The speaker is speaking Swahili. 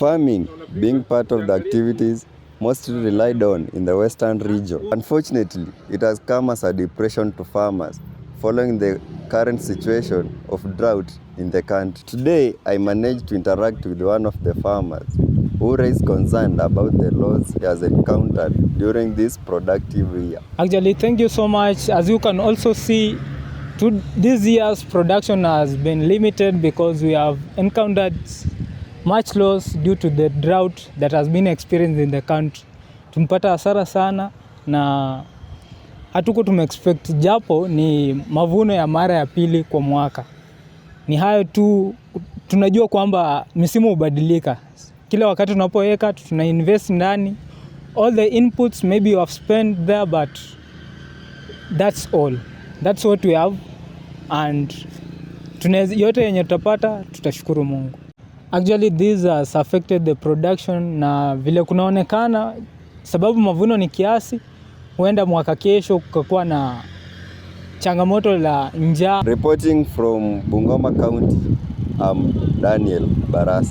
farming being part of the activities mostly relied on in the western region. Unfortunately, it has come as a depression to farmers following the current situation of drought in the country. Today, I managed to interact with one of the farmers who raised concern about the loss he has encountered during this productive year. Actually, thank you so much. As you can also see, this year's production has been limited because we have encountered much loss due to the drought that has been experienced in the country. Tumepata hasara sana na hatuko tumexpect, japo ni mavuno ya mara ya pili kwa mwaka. Ni hayo tu, tunajua kwamba misimu hubadilika. Kila wakati tunapoweka tuna invest ndani. All the inputs maybe you have spent there, but that's all. That's what we have, and yote yenye tutapata tutashukuru Mungu. Actually this has affected the production, na vile kunaonekana sababu mavuno ni kiasi, huenda mwaka kesho kukakuwa na changamoto la njaa. Reporting from Bungoma County, I'm Daniel Barasa.